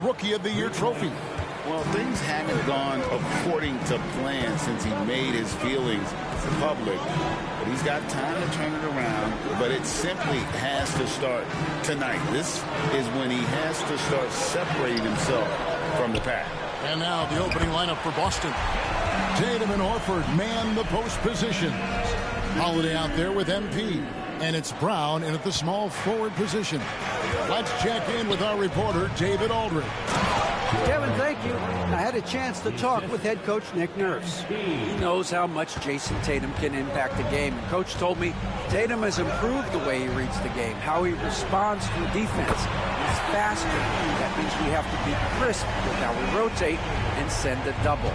Rookie of the Year trophy. Well, things haven't gone according to plan since he made his feelings public. But he's got time to turn it around, but it simply has to start tonight. This is when he has to start separating himself from the pack. And now the opening lineup for Boston. Tatum and Horford man the post positions. Holiday out there with MP. And it's Brown in at the small forward position. Let's check in with our reporter, David Aldridge. Kevin, thank you. I had a chance to talk with head coach Nick Nurse. He knows how much Jason Tatum can impact the game. And Coach told me Tatum has improved the way he reads the game, how he responds to defense. He's faster. That means we have to be crisp with how we rotate and send a double.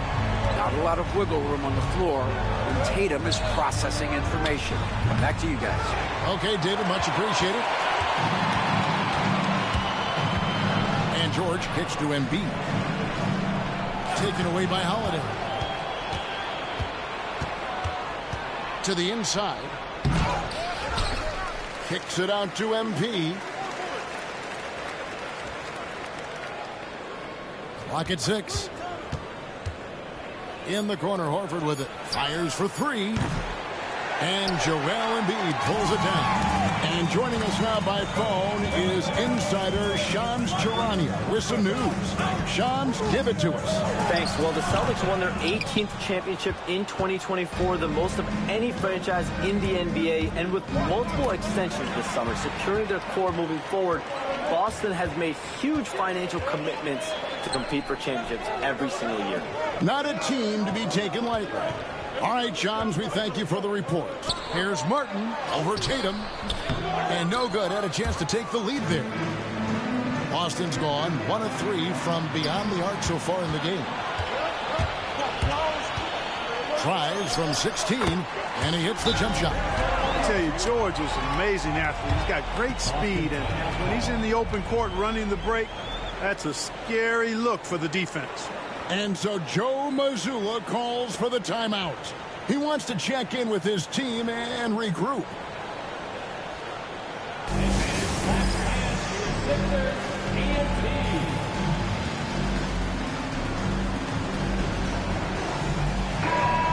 Not a lot of wiggle room on the floor when Tatum is processing information. Back to you guys. Okay, David, much appreciated. And George kicks to Embiid. Taken away by Holiday. To the inside. Kicks it out to MP. Clock at 6. In the corner, Horford with it. Fires for 3. And Joel Embiid pulls it down. And joining us now by phone is insider Shams Charania with some news. Shams, give it to us. Thanks. Well, the Celtics won their 18th championship in 2024, the most of any franchise in the NBA, and with multiple extensions this summer, securing their core moving forward. Boston has made huge financial commitments to compete for championships every single year. Not a team to be taken lightly. All right, Shams, we thank you for the report. Here's Martin over Tatum. And no good. Had a chance to take the lead there. Boston's gone 1 of 3 from beyond the arc so far in the game. Tries from 16, and he hits the jump shot. I tell you, George is an amazing athlete. He's got great speed, and when he's in the open court running the break, that's a scary look for the defense. And so Joe Mazzulla calls for the timeout. He wants to check in with his team and regroup.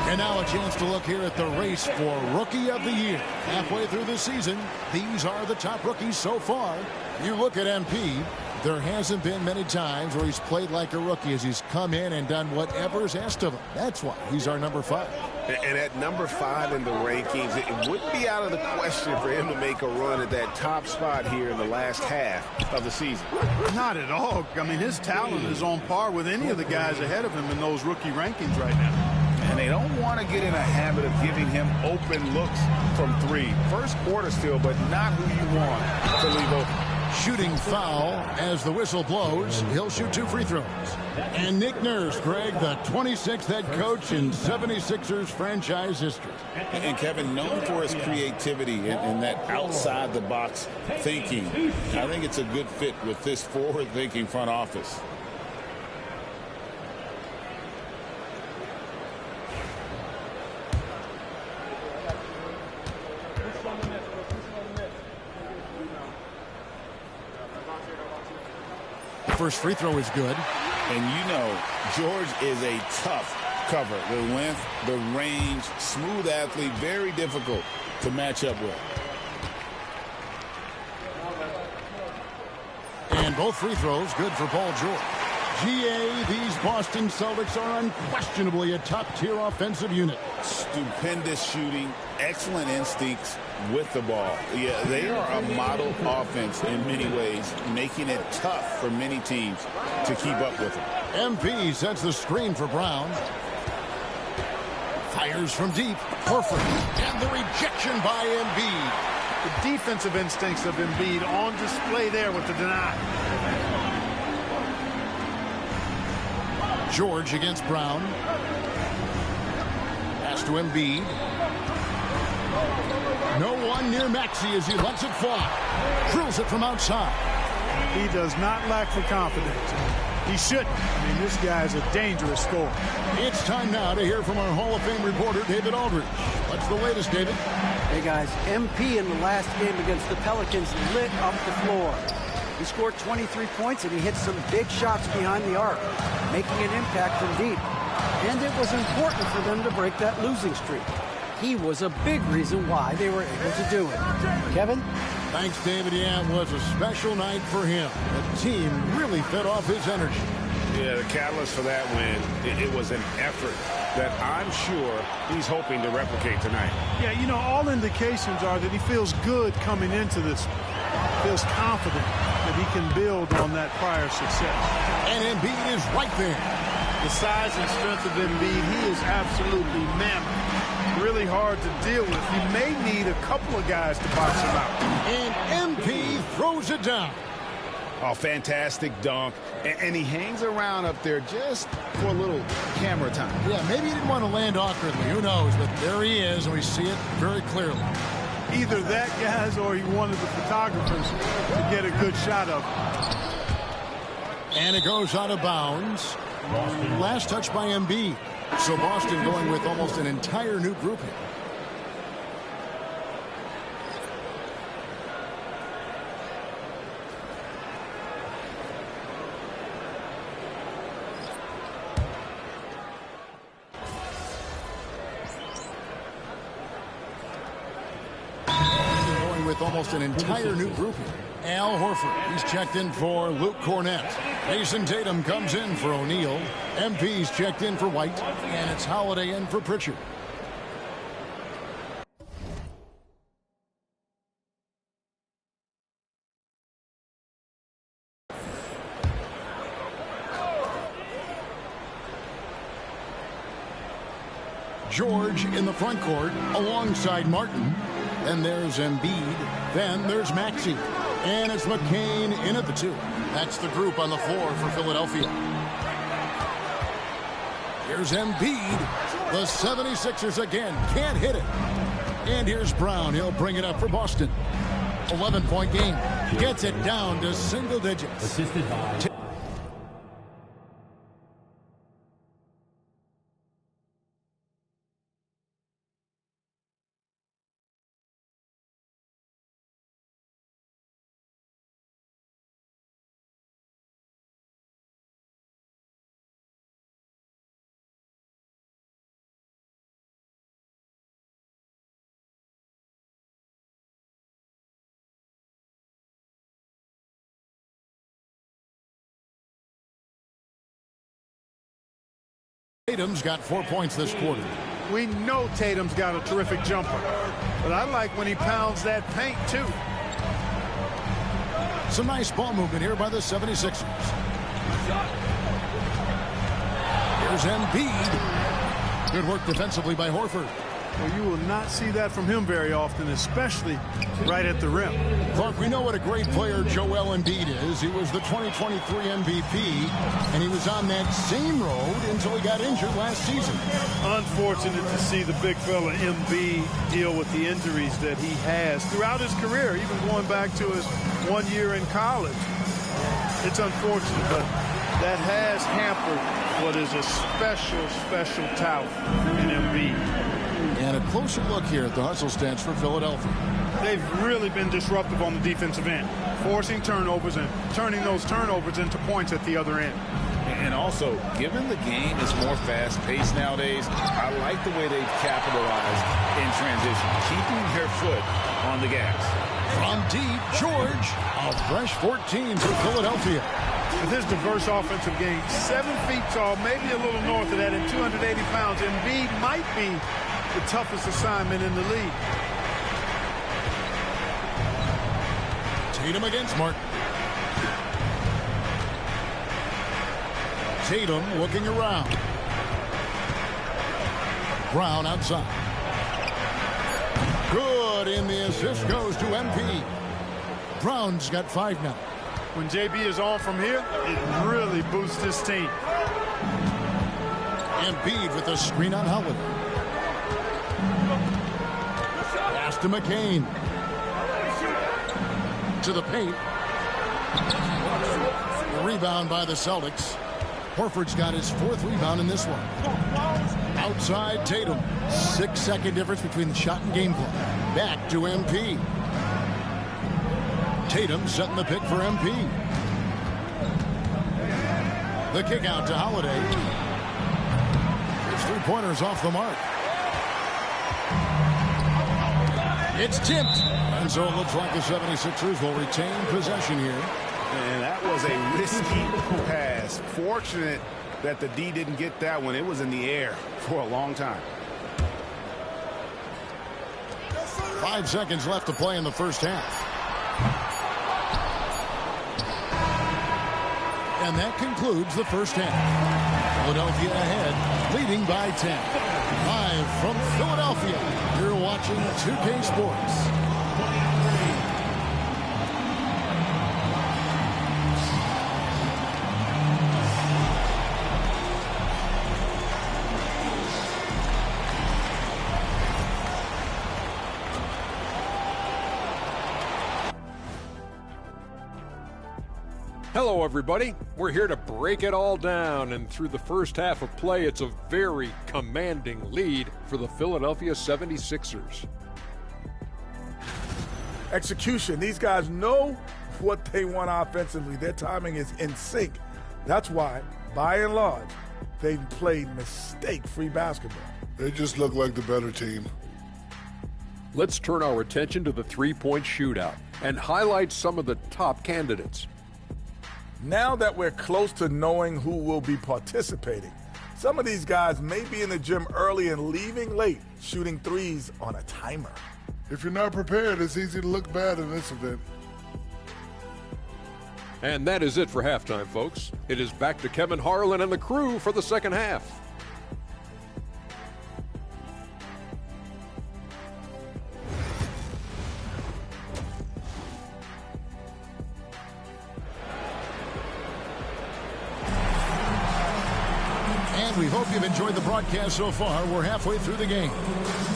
And now a chance to look here at the race for Rookie of the Year. Halfway through the season, these are the top rookies so far. You look at MP, there hasn't been many times where he's played like a rookie as he's come in and done whatever's asked of him. That's why he's our number 5. And at number 5 in the rankings, it wouldn't be out of the question for him to make a run at that top spot here in the last half of the season. Not at all. I mean, his talent is on par with any of the guys ahead of him in those rookie rankings right now. And they don't want to get in a habit of giving him open looks from 3. First quarter still, but not who you want to leave open. Shooting foul as the whistle blows. He'll shoot 2 free throws. And Nick Nurse, Greg, the 26th head coach in 76ers franchise history. And Kevin, known for his creativity and that outside-the-box thinking, I think it's a good fit with this forward-thinking front office. First free throw is good. And you know, George is a tough cover. The length, the range, smooth athlete, very difficult to match up with. And both free throws good for Paul George. GA, these Boston Celtics are unquestionably a top-tier offensive unit. Stupendous shooting, excellent instincts with the ball. Yeah, they are a model offense in many ways, making it tough for many teams to keep up with them. MP sets the screen for Brown. Fires from deep. Horford. And the rejection by Embiid. The defensive instincts of Embiid on display there with the deny. George against Brown. Pass to Embiid. No one near Maxey as he lets it fly. Drills it from outside. He does not lack for confidence. He shouldn't. I mean, this guy is a dangerous scorer. It's time now to hear from our Hall of Fame reporter, David Aldridge. What's the latest, David? Hey, guys, MP in the last game against the Pelicans lit up the floor. He scored 23 points, and he hit some big shots behind the arc, making an impact from deep. And it was important for them to break that losing streak. He was a big reason why they were able to do it. Kevin? Thanks, David. Yeah, it was a special night for him. The team really fed off his energy. Yeah, the catalyst for that win, it was an effort that I'm sure he's hoping to replicate tonight. Yeah, you know, all indications are that he feels good coming into this, feels confident that he can build on that prior success. And Embiid is right there. The size and strength of Embiid, he is absolutely mammoth. Really hard to deal with. You may need a couple of guys to box him out. And MP throws it down. Oh, fantastic dunk. And he hangs around up there just for a little camera time. Yeah, maybe he didn't want to land awkwardly. Who knows? But there he is, and we see it very clearly. Either that, guys, or he wanted the photographers to get a good shot of him. And it goes out of bounds. Last touch by Embiid. So Boston going with almost an entire new group here. Going with almost an entire new group here. Al Horford, he's checked in for Luke Cornett. Jason Tatum comes in for O'Neal. MP's checked in for White. And it's Holiday in for Pritchard. George in the front court alongside Martin. Then there's Embiid. Then there's Maxey. And it's McCain in at the 2. That's the group on the floor for Philadelphia. Here's Embiid. The 76ers again can't hit it. And here's Brown. He'll bring it up for Boston. 11-point game. Gets it down to single digits. Assisted by Tatum's got 4 points this quarter. We know Tatum's got a terrific jumper, but I like when he pounds that paint, too. Some nice ball movement here by the 76ers. Here's Embiid. Good work defensively by Horford. Well, you will not see that from him very often, especially right at the rim. Clark, we know what a great player Joel Embiid is. He was the 2023 MVP, and he was on that same road until he got injured last season. Unfortunate to see the big fella Embiid deal with the injuries that he has throughout his career, even going back to his 1 year in college. It's unfortunate, but that has hampered what is a special talent in Embiid. And a closer look here at the hustle stats for Philadelphia. They've really been disruptive on the defensive end, forcing turnovers and turning those turnovers into points at the other end. And also, given the game is more fast-paced nowadays, I like the way they've capitalized in transition, keeping their foot on the gas. From deep, George, a fresh 14 for Philadelphia. With his diverse offensive game, 7 feet tall, maybe a little north of that, and 280 pounds, Embiid might be the toughest assignment in the league. Tatum against Martin. Tatum looking around. Brown outside. Good, and the assist goes to MP. Brown's got 5 now. When JB is on from here, it really boosts his team. Embiid with a screen on Holiday. Pass to McCain. To the paint. The rebound by the Celtics. Horford's got his 4th rebound in this one. Outside Tatum. 6-second difference between the shot and game clock. Back to MP. Tatum setting the pick for MP. The kick out to Holiday. His three-pointers off the mark. It's tipped. And so it looks like the 76ers will retain possession here. And that was a risky pass. Fortunate that the D didn't get that one. It was in the air for a long time. 5 seconds left to play in the first half. And that concludes the first half. Philadelphia ahead, leading by 10. Live from Philadelphia, you're watching 2K Sports. Hello, everybody. We're here to break it all down, and through the first half of play, it's a very commanding lead for the Philadelphia 76ers. Execution. These guys know what they want offensively. Their timing is in sync. That's why, by and large, they've played mistake-free basketball. They just look like the better team. Let's turn our attention to the three-point shootout and highlight some of the top candidates. Now that we're close to knowing who will be participating, some of these guys may be in the gym early and leaving late, shooting threes on a timer. If you're not prepared, it's easy to look bad in this event. And that is it for halftime, folks. It is back to Kevin Harlan and the crew for the second half. We hope you've enjoyed the broadcast so far. We're halfway through the game.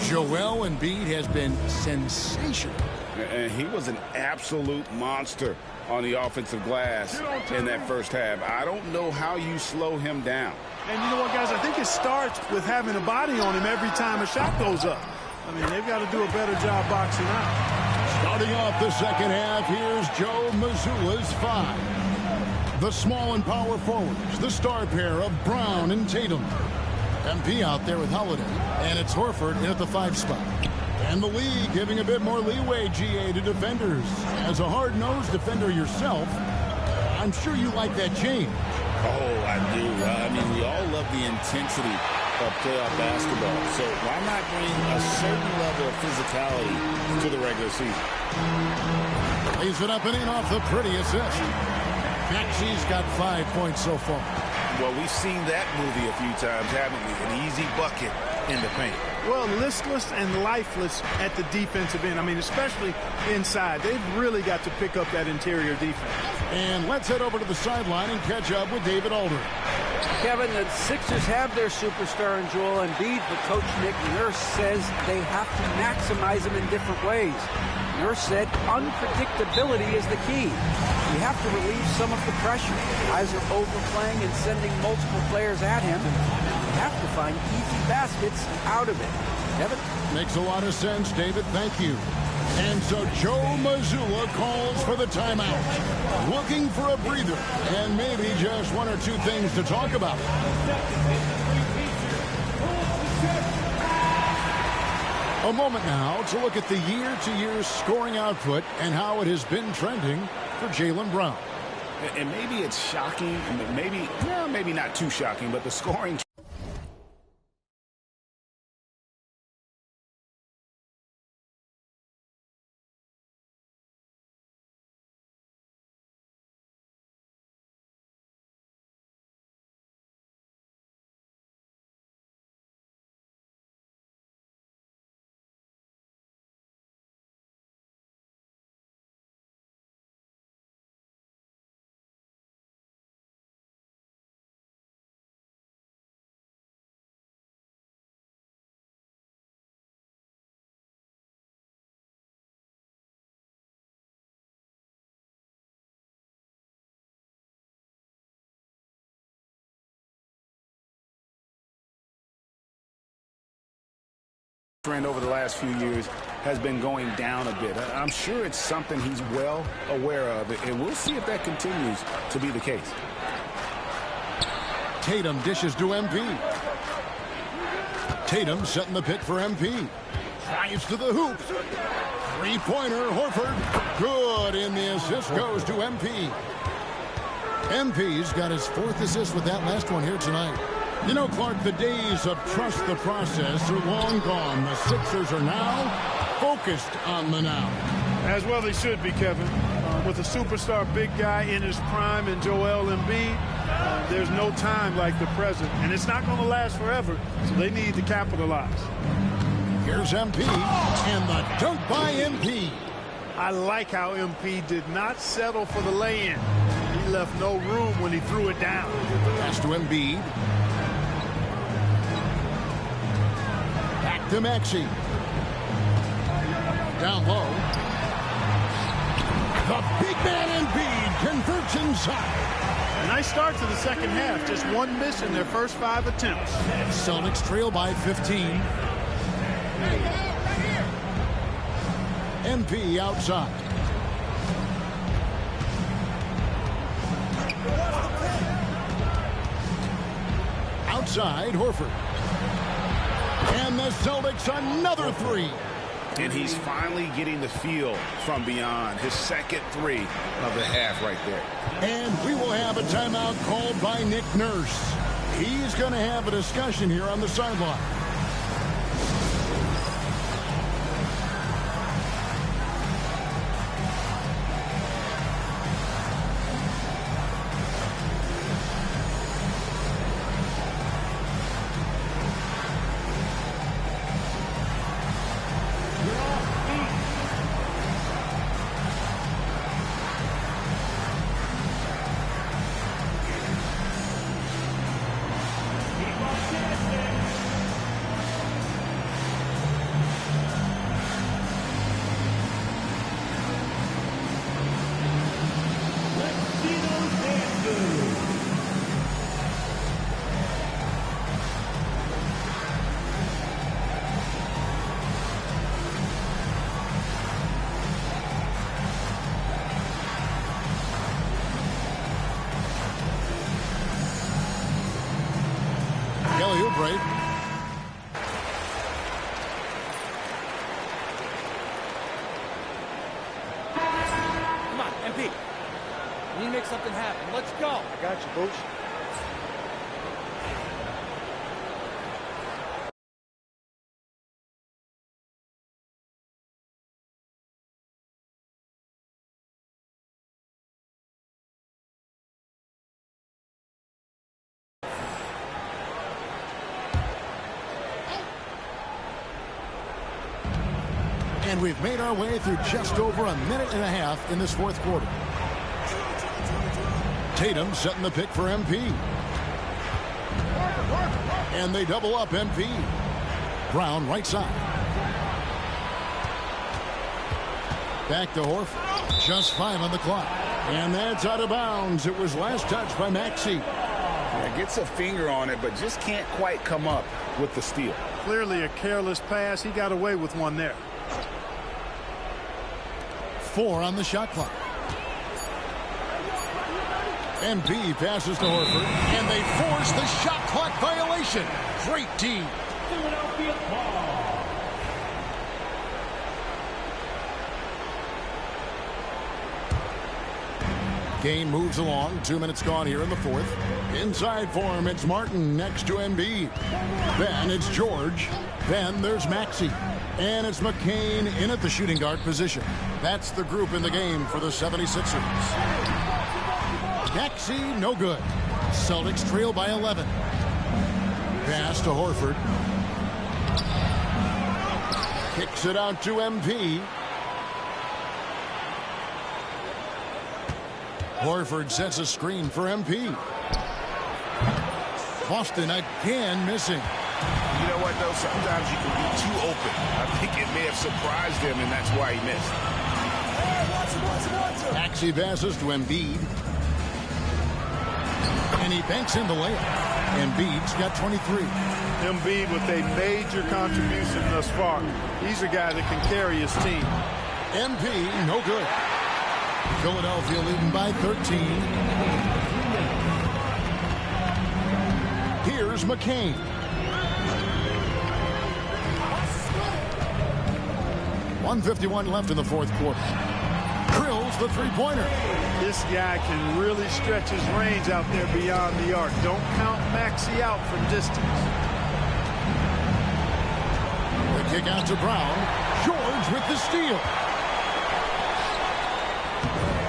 Joel Embiid has been sensational. And he was an absolute monster on the offensive glass in that first half. I don't know how you slow him down. And you know what, guys? I think it starts with having a body on him every time a shot goes up. I mean, they've got to do a better job boxing out. Starting off the second half, here's Joe Mazzulla's 5. The small and power forwards, the star pair of Brown and Tatum. MP out there with Holiday, and it's Horford in at the 5 spot. And the league giving a bit more leeway, GA, to defenders. As a hard-nosed defender yourself, I'm sure you like that change. Oh, I do. I mean, we all love the intensity of playoff basketball. So why not bring a certain level of physicality to the regular season? Lays it up and in off the pretty assist. Maxey's got 5 points so far. Well, we've seen that movie a few times, haven't we? An easy bucket in the paint. Well, listless and lifeless at the defensive end. I mean, especially inside. They've really got to pick up that interior defense. And let's head over to the sideline and catch up with David Aldridge. Kevin, the Sixers have their superstar in Joel Embiid, but Coach Nick Nurse says they have to maximize him in different ways. Nurse said unpredictability is the key. You have to relieve some of the pressure. Guys are overplaying and sending multiple players at him. You have to find easy baskets out of it. Kevin? Makes a lot of sense, David. Thank you. And so Joe Mazzulla calls for the timeout. Looking for a breather and maybe just 1 or 2 things to talk about. A moment now to look at the year-to-year scoring output and how it has been trending for Jaylen Brown. And maybe it's shocking, and maybe not too shocking, but the scoring. Trend over the last few years has been going down a bit. I'm sure it's something he's well aware of, and we'll see if that continues to be the case. Tatum dishes to MP. Tatum setting the pick for MP. Drives to the hoop. Three-pointer, Horford. Good, and the assist goes to MP. MP's got his 4th assist with that last one here tonight. You know, Clark, the days of trust the process are long gone. The Sixers are now focused on the now. As well they should be, Kevin. With a superstar big guy in his prime in Joel Embiid, there's no time like the present. And it's not going to last forever, so they need to capitalize. Here's MP, and the dunk by MP. I like how MP did not settle for the lay-in. He left no room when he threw it down. Pass to Embiid. Back to Maxey. Down low. The big man Embiid converts inside. A nice start to the second half. Just one miss in their first 5 attempts. Celtics trail by 15. MP outside. Outside, Horford. And the Celtics another 3. And he's finally getting the feel from beyond. His second 3 of the half right there. And we will have a timeout called by Nick Nurse. He's going to have a discussion here on the sideline. Break. Come on, MP. We need to make something happen. Let's go. I got you, Coach. And we've made our way through just over a minute and a half in this 4th quarter. Tatum setting the pick for MP. And they double up MP. Brown right side. Back to Horford. Just 5 on the clock. And that's out of bounds. It was last touched by Maxey. Yeah, gets a finger on it, but just can't quite come up with the steal. Clearly a careless pass. He got away with one there. 4 on the shot clock. MP passes to Horford, and they force the shot clock violation. Great D. Philadelphia ball. Game moves along. 2 minutes gone here in the 4th. Inside for him, it's Martin next to Embiid. Then it's George. Then there's Maxey. And it's McCain in at the shooting guard position. That's the group in the game for the 76ers. Maxey, no good. Celtics trail by 11. Pass to Horford. Kicks it out to MP. Horford sets a screen for MP. Boston again missing. You know what, though? Sometimes you can be too open. I think it may have surprised him, and that's why he missed. Maxey passes to Embiid. And he banks in the layup. Embiid's got 23. Embiid with a major contribution thus far. He's a guy that can carry his team. MP, no good. Philadelphia leading by 13. Here's McCain. .151 left in the fourth quarter. Drills the three-pointer. This guy can really stretch his range out there beyond the arc. Don't count Maxey out from distance. The kick out to Brown. George with the steal.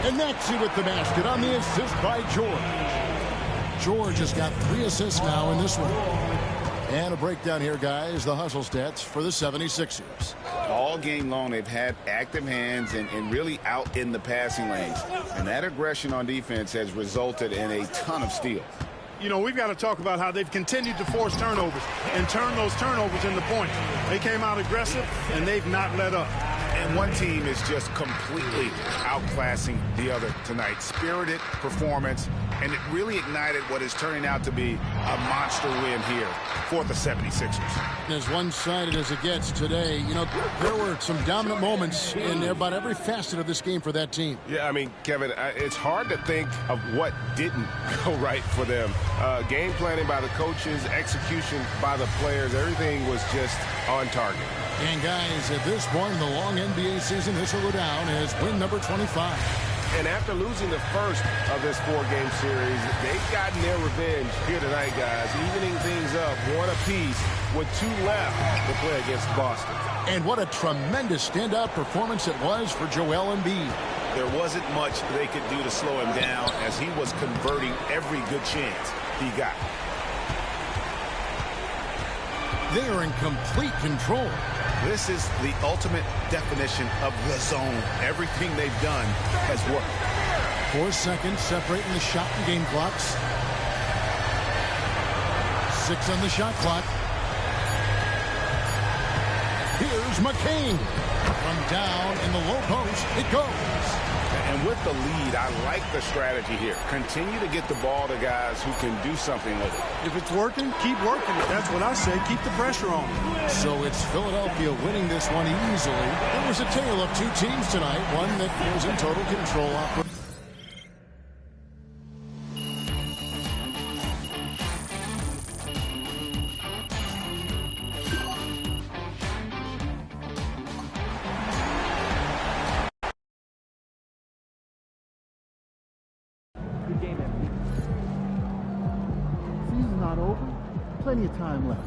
And Maxey with the basket on the assist by George. George has got 3 assists now in this one. And a breakdown here, guys. The hustle stats for the 76ers. All game long, they've had active hands and really out in the passing lanes. And that aggression on defense has resulted in a ton of steals. You know, we've got to talk about how they've continued to force turnovers and turn those turnovers into points. They came out aggressive, and they've not let up. And one team is just completely outclassing the other tonight. Spirited performance, and it really ignited what is turning out to be a monster win here for the 76ers. As one-sided as it gets today, you know, there were some dominant moments in about every facet of this game for that team. Yeah, I mean, Kevin, it's hard to think of what didn't go right for them. Game planning by the coaches, execution by the players, everything was just on target. And guys, at this point in the long NBA season, this will go down as win number 25. And after losing the first of this 4-game series, they've gotten their revenge here tonight, guys, evening things up, one apiece with 2 left to play against Boston. And what a tremendous standout performance it was for Joel Embiid. There wasn't much they could do to slow him down as he was converting every good chance he got. They are in complete control. This is the ultimate definition of the zone. Everything they've done has worked. 4 seconds separating the shot and game clocks. 6 on the shot clock. Here's McCain. From down in the low post, it goes. And with the lead, I like the strategy here. Continue to get the ball to guys who can do something with it. If it's working, keep working it. That's what I say. Keep the pressure on. So it's Philadelphia winning this one easily. It was a tale of 2 teams tonight. One that was in total control. Season's not over. Plenty of time left.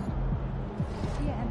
Yeah,